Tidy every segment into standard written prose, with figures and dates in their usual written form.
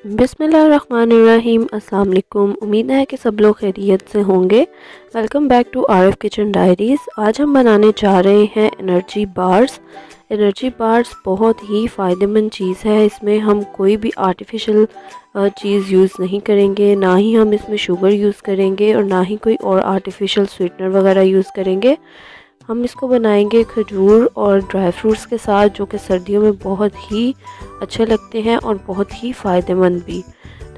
बिस्मिल्लाहिर्रहमानिर्रहीम। अस्सलाम वालेकुम। उम्मीद है कि सब लोग खैरियत से होंगे। Welcome back to RF kitchen diaries. आज हम बनाने जा रहे हैं एनर्जी बार्स। एनर्जी बार्स बहुत ही फ़ायदेमंद चीज़ है। इसमें हम कोई भी आर्टिफिशियल चीज़ यूज़ नहीं करेंगे, ना ही हम इसमें शुगर यूज़ करेंगे और ना ही कोई और आर्टिफिशियल स्वीटनर वगैरह यूज़ करेंगे। हम इसको बनाएंगे खजूर और ड्राई फ्रूट्स के साथ, जो कि सर्दियों में बहुत ही अच्छे लगते हैं और बहुत ही फ़ायदेमंद भी।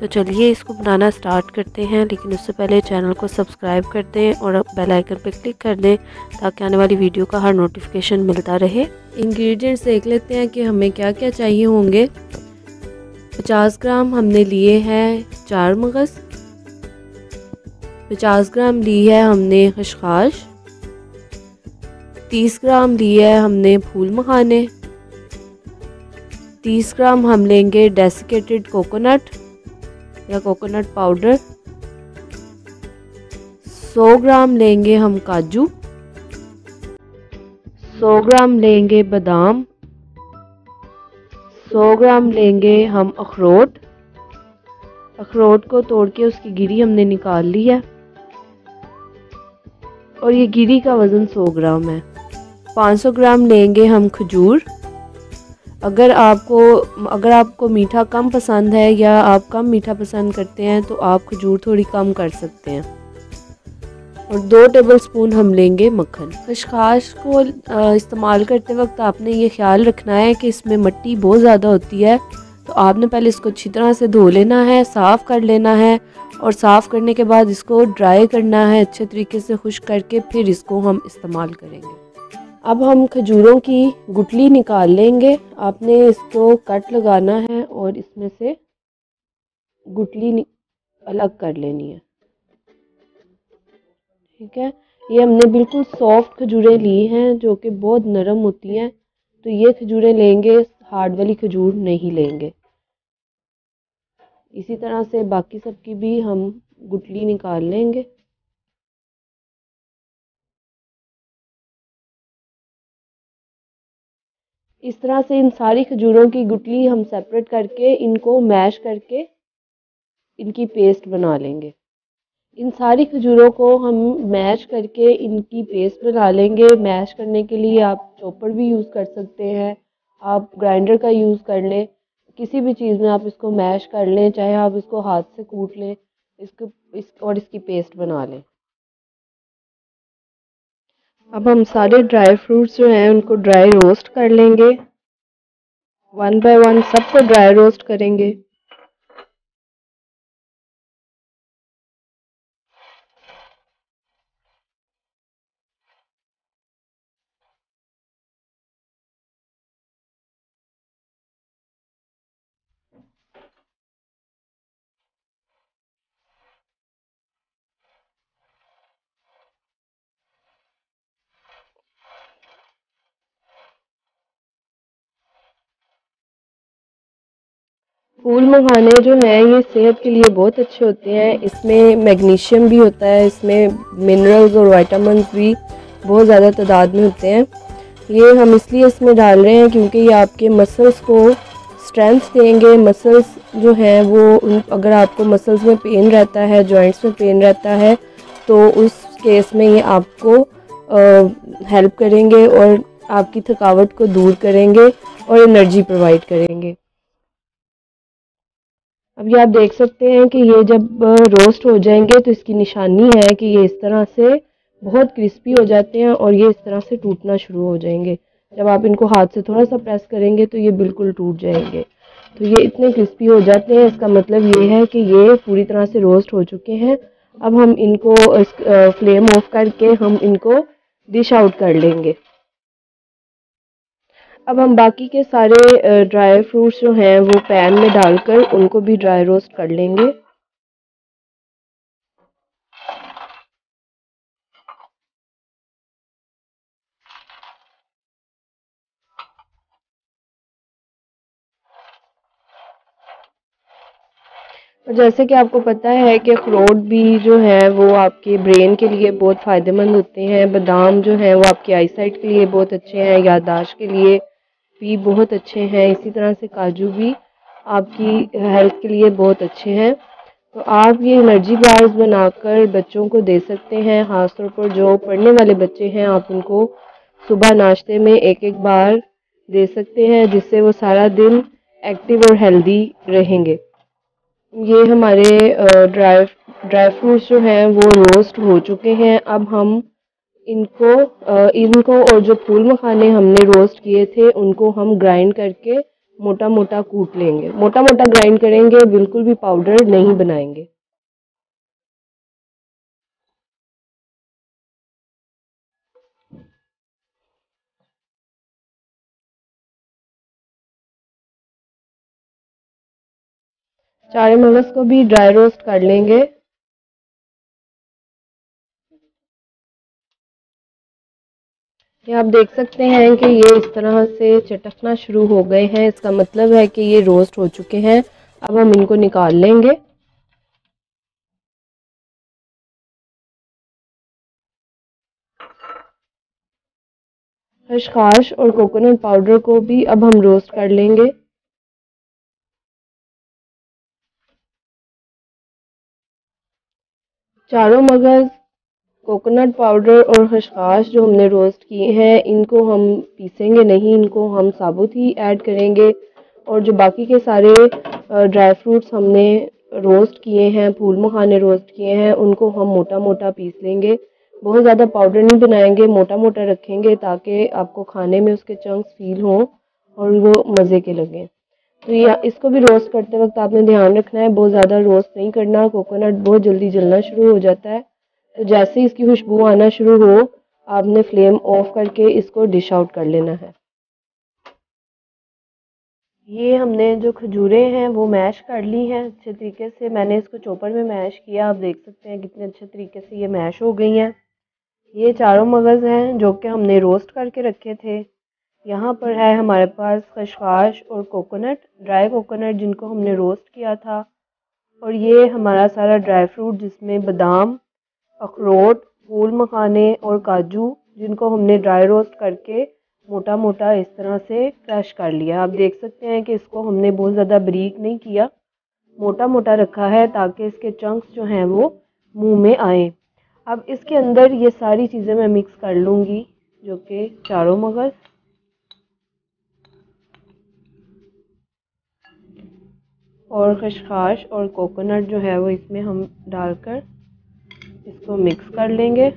तो चलिए इसको बनाना स्टार्ट करते हैं, लेकिन उससे पहले चैनल को सब्सक्राइब कर दें और बेल आइकन पर क्लिक कर दें ताकि आने वाली वीडियो का हर नोटिफिकेशन मिलता रहे। इंग्रेडिएंट्स देख लेते हैं कि हमें क्या क्या चाहिए होंगे। 50 ग्राम हमने लिए हैं चार मगज़, 50 ग्राम ली है हमने खशखाश, 30 ग्राम लिए है हमने फूल मखाने, 30 ग्राम हम लेंगे डेसिकेटेड कोकोनट या कोकोनट पाउडर, 100 ग्राम लेंगे हम काजू, 100 ग्राम लेंगे बादाम, 100 ग्राम लेंगे हम अखरोट। अखरोट को तोड़ के उसकी गिरी हमने निकाल ली है और ये गिरी का वज़न 100 ग्राम है। 500 ग्राम लेंगे हम खजूर। अगर आपको मीठा कम पसंद है या आप कम मीठा पसंद करते हैं तो आप खजूर थोड़ी कम कर सकते हैं। और 2 टेबलस्पून हम लेंगे मक्खन। खशखाश को इस्तेमाल करते वक्त आपने ये ख्याल रखना है कि इसमें मिट्टी बहुत ज़्यादा होती है, तो आपने पहले इसको अच्छी तरह से धो लेना है, साफ़ कर लेना है और साफ़ करने के बाद इसको ड्राई करना है अच्छे तरीके से, खुश्क करके फिर इसको हम इस्तेमाल करेंगे। अब हम खजूरों की गुठली निकाल लेंगे। आपने इसको कट लगाना है और इसमें से गुठली अलग कर लेनी है। ठीक है, ये हमने बिल्कुल सॉफ्ट खजूरें ली हैं जो कि बहुत नरम होती हैं, तो ये खजूरें लेंगे, हार्ड वाली खजूर नहीं लेंगे। इसी तरह से बाकी सबकी भी हम गुठली निकाल लेंगे। इस तरह से इन सारी खजूरों की गुठली हम सेपरेट करके इनको मैश करके इनकी पेस्ट बना लेंगे। इन सारी खजूरों को हम मैश करके इनकी पेस्ट बना लेंगे। मैश करने के लिए आप चॉपर भी यूज़ कर सकते हैं, आप ग्राइंडर का यूज़ कर लें, किसी भी चीज़ में आप इसको मैश कर लें, चाहे आप इसको हाथ से कूट लें और इसकी पेस्ट बना लें। अब हम सारे ड्राई फ्रूट्स जो हैं उनको ड्राई रोस्ट कर लेंगे। 1 बाय 1 सबको ड्राई रोस्ट करेंगे। फूल मखाने जो हैं ये सेहत के लिए बहुत अच्छे होते हैं। इसमें मैग्नीशियम भी होता है, इसमें मिनरल्स और विटामिन्स भी बहुत ज़्यादा तादाद में होते हैं। ये हम इसलिए इसमें डाल रहे हैं क्योंकि ये आपके मसल्स को स्ट्रेंथ देंगे। मसल्स जो हैं वो, अगर आपको मसल्स में पेन रहता है, जॉइंट्स में पेन रहता है, तो उस केस में ये आपको हेल्प करेंगे और आपकी थकावट को दूर करेंगे और एनर्जी प्रोवाइड करेंगे। अब ये आप देख सकते हैं कि ये जब रोस्ट हो जाएंगे तो इसकी निशानी है कि ये इस तरह से बहुत क्रिस्पी हो जाते हैं और ये इस तरह से टूटना शुरू हो जाएंगे। जब आप इनको हाथ से थोड़ा सा प्रेस करेंगे तो ये बिल्कुल टूट जाएंगे। तो ये इतने क्रिस्पी हो जाते हैं, इसका मतलब ये है कि ये पूरी तरह से रोस्ट हो चुके हैं। अब हम इनको फ्लेम ऑफ करके हम इनको डिश आउट कर लेंगे। अब हम बाकी के सारे ड्राई फ्रूट्स जो हैं वो पैन में डालकर उनको भी ड्राई रोस्ट कर लेंगे। और जैसे कि आपको पता है कि अखरोट भी जो है वो आपके ब्रेन के लिए बहुत फ़ायदेमंद होते हैं। बादाम जो है वो आपकी आईसाइट के लिए बहुत अच्छे हैं, याददाश्त के लिए भी बहुत अच्छे हैं। इसी तरह से काजू भी आपकी हेल्थ के लिए बहुत अच्छे हैं। तो आप ये एनर्जी बार्स बनाकर बच्चों को दे सकते हैं, ख़ासतौर पर जो पढ़ने वाले बच्चे हैं आप उनको सुबह नाश्ते में एक एक बार दे सकते हैं, जिससे वो सारा दिन एक्टिव और हेल्दी रहेंगे। ये हमारे ड्राई ड्राई फ्रूट्स जो हैं वो रोस्ट हो चुके हैं। अब हम इनको और जो फूल मखाने हमने रोस्ट किए थे उनको हम ग्राइंड करके मोटा मोटा कूट लेंगे। मोटा मोटा ग्राइंड करेंगे, बिल्कुल भी पाउडर नहीं बनाएंगे। चारे मगज को भी ड्राई रोस्ट कर लेंगे। ये आप देख सकते हैं कि ये इस तरह से चटकना शुरू हो गए हैं, इसका मतलब है कि ये रोस्ट हो चुके हैं। अब हम इनको निकाल लेंगे। खसखस और कोकोनट पाउडर को भी अब हम रोस्ट कर लेंगे। चारों मगज, कोकोनट पाउडर और खसखस जो हमने रोस्ट किए हैं इनको हम पीसेंगे नहीं, इनको हम साबुत ही ऐड करेंगे। और जो बाकी के सारे ड्राई फ्रूट्स हमने रोस्ट किए हैं, फूल मखाने रोस्ट किए हैं, उनको हम मोटा मोटा पीस लेंगे। बहुत ज़्यादा पाउडर नहीं बनाएंगे, मोटा मोटा रखेंगे ताकि आपको खाने में उसके चंक्स फील हों और वो मज़े के लगें। तो ये इसको भी रोस्ट करते वक्त आपने ध्यान रखना है, बहुत ज़्यादा रोस्ट नहीं करना, कोकोनट बहुत जल्दी जलना शुरू हो जाता है। तो जैसे ही इसकी खुशबू आना शुरू हो, आपने फ्लेम ऑफ करके इसको डिश आउट कर लेना है। ये हमने जो खजूरें हैं वो मैश कर ली हैं अच्छे तरीके से। मैंने इसको चॉपर में मैश किया, आप देख सकते हैं कितने अच्छे तरीके से ये मैश हो गई हैं। ये चारों मगज़ हैं जो कि हमने रोस्ट करके रखे थे। यहाँ पर है हमारे पास खसखस और कोकोनट, ड्राई कोकोनट जिनको हमने रोस्ट किया था। और ये हमारा सारा ड्राई फ्रूट जिसमें बादाम, अखरोट, फूल मखाने और काजू जिनको हमने ड्राई रोस्ट करके मोटा मोटा इस तरह से क्रश कर लिया। आप देख सकते हैं कि इसको हमने बहुत ज़्यादा बारीक नहीं किया, मोटा मोटा रखा है ताकि इसके चंक्स जो हैं वो मुंह में आए। अब इसके अंदर ये सारी चीज़ें मैं मिक्स कर लूँगी, जो कि चारों मगज़ और खसखस और कोकोनट जो है वो इसमें हम डालकर इसको मिक्स कर लेंगे।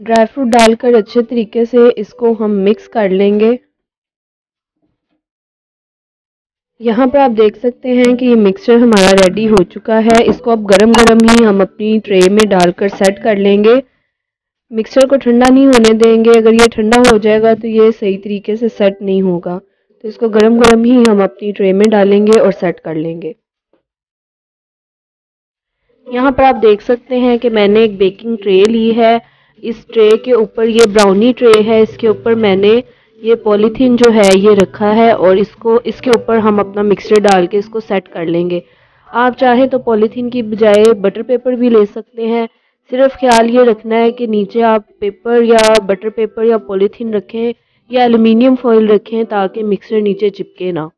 ड्राई फ्रूट डालकर अच्छे तरीके से इसको हम मिक्स कर लेंगे। यहाँ पर आप देख सकते हैं कि ये मिक्सचर हमारा रेडी हो चुका है। इसको अब गरम गरम ही हम अपनी ट्रे में डालकर सेट कर लेंगे। मिक्सचर को ठंडा नहीं होने देंगे, अगर ये ठंडा हो जाएगा तो ये सही तरीके से सेट नहीं होगा। तो इसको गरम गरम ही हम अपनी ट्रे में डालेंगे और सेट कर लेंगे। यहाँ पर आप देख सकते हैं कि मैंने एक बेकिंग ट्रे ली है। इस ट्रे के ऊपर, ये ब्राउनी ट्रे है, इसके ऊपर मैंने ये पॉलीथीन जो है ये रखा है और इसको इसके ऊपर हम अपना मिक्सचर डाल के इसको सेट कर लेंगे। आप चाहें तो पॉलीथीन की बजाय बटर पेपर भी ले सकते हैं। सिर्फ ख्याल ये रखना है कि नीचे आप पेपर या बटर पेपर या पॉलीथीन रखें या एल्युमिनियम फॉइल रखें ताकि मिक्सचर नीचे चिपके ना।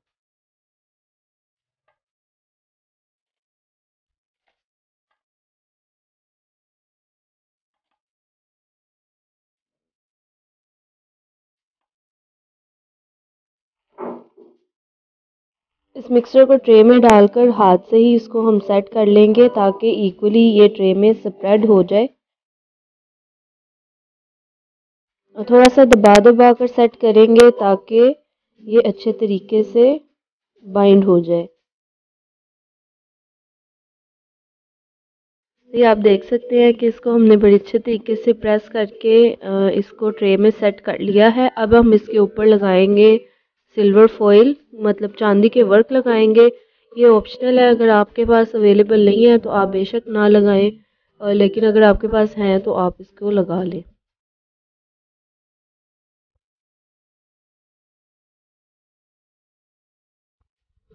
इस मिक्सचर को ट्रे में डालकर हाथ से ही इसको हम सेट कर लेंगे ताकि इक्वली ये ट्रे में स्प्रेड हो जाए। और थोड़ा सा दबा दबा कर सेट करेंगे ताकि ये अच्छे तरीके से बाइंड हो जाए। ये आप देख सकते हैं कि इसको हमने बड़े अच्छे तरीके से प्रेस करके इसको ट्रे में सेट कर लिया है। अब हम इसके ऊपर लगाएंगे सिल्वर फॉइल, मतलब चांदी के वर्क लगाएंगे। ये ऑप्शनल है, अगर आपके पास अवेलेबल नहीं है तो आप बेशक ना लगाएं, लेकिन अगर आपके पास है तो आप इसको लगा लें।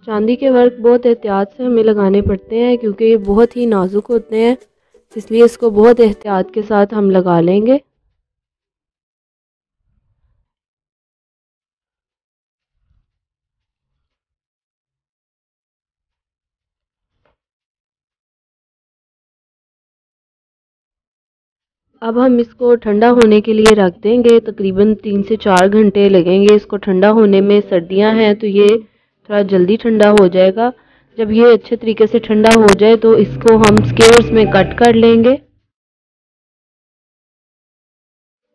चांदी के वर्क बहुत एहतियात से हमें लगाने पड़ते हैं क्योंकि ये बहुत ही नाजुक होते हैं, इसलिए इसको बहुत एहतियात के साथ हम लगा लेंगे। अब हम इसको ठंडा होने के लिए रख देंगे। तकरीबन 3 से 4 घंटे लगेंगे इसको ठंडा होने में। सर्दियां हैं तो ये थोड़ा जल्दी ठंडा हो जाएगा। जब ये अच्छे तरीके से ठंडा हो जाए तो इसको हम स्क्वेयर्स में कट कर लेंगे।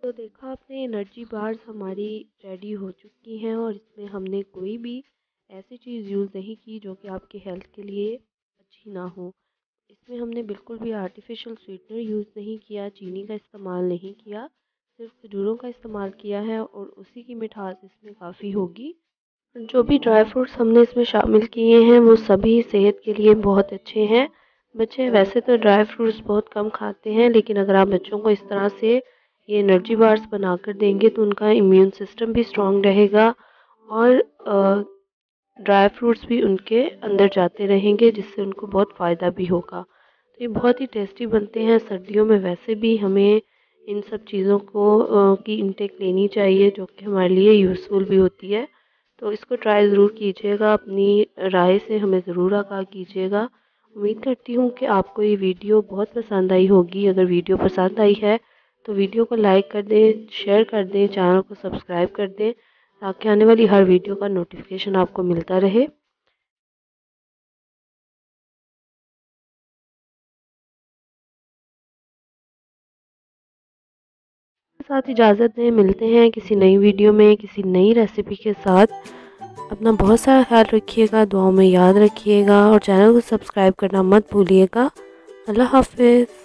तो देखा आपने, एनर्जी बार्स हमारी रेडी हो चुकी हैं और इसमें हमने कोई भी ऐसी चीज़ यूज़ नहीं की जो कि आपकी हेल्थ के लिए अच्छी ना हो। इसमें हमने बिल्कुल भी आर्टिफिशियल स्वीटनर यूज़ नहीं किया, चीनी का इस्तेमाल नहीं किया, सिर्फ खजूरों का इस्तेमाल किया है और उसी की मिठास इसमें काफ़ी होगी। जो भी ड्राई फ्रूट्स हमने इसमें शामिल किए हैं वो सभी सेहत के लिए बहुत अच्छे हैं। बच्चे वैसे तो ड्राई फ्रूट्स बहुत कम खाते हैं, लेकिन अगर आप बच्चों को इस तरह से ये एनर्जी बार्स बनाकर देंगे तो उनका इम्यून सिस्टम भी स्ट्रॉन्ग रहेगा और ड्राई फ्रूट्स भी उनके अंदर जाते रहेंगे, जिससे उनको बहुत फ़ायदा भी होगा। तो ये बहुत ही टेस्टी बनते हैं। सर्दियों में वैसे भी हमें इन सब चीज़ों को की इंटेक लेनी चाहिए जो कि हमारे लिए यूज़फुल भी होती है। तो इसको ट्राई ज़रूर कीजिएगा, अपनी राय से हमें ज़रूर आगाह कीजिएगा। उम्मीद करती हूँ कि आपको ये वीडियो बहुत पसंद आई होगी। अगर वीडियो पसंद आई है तो वीडियो को लाइक कर दें, शेयर कर दें, चैनल को सब्सक्राइब कर दें ताकि आने वाली हर वीडियो का नोटिफिकेशन आपको मिलता रहे। साथ इजाज़त दें, मिलते हैं किसी नई वीडियो में किसी नई रेसिपी के साथ। अपना बहुत सारा ख्याल रखिएगा, दुआओं में याद रखिएगा और चैनल को सब्सक्राइब करना मत भूलिएगा। अल्लाह हाफ़िज़।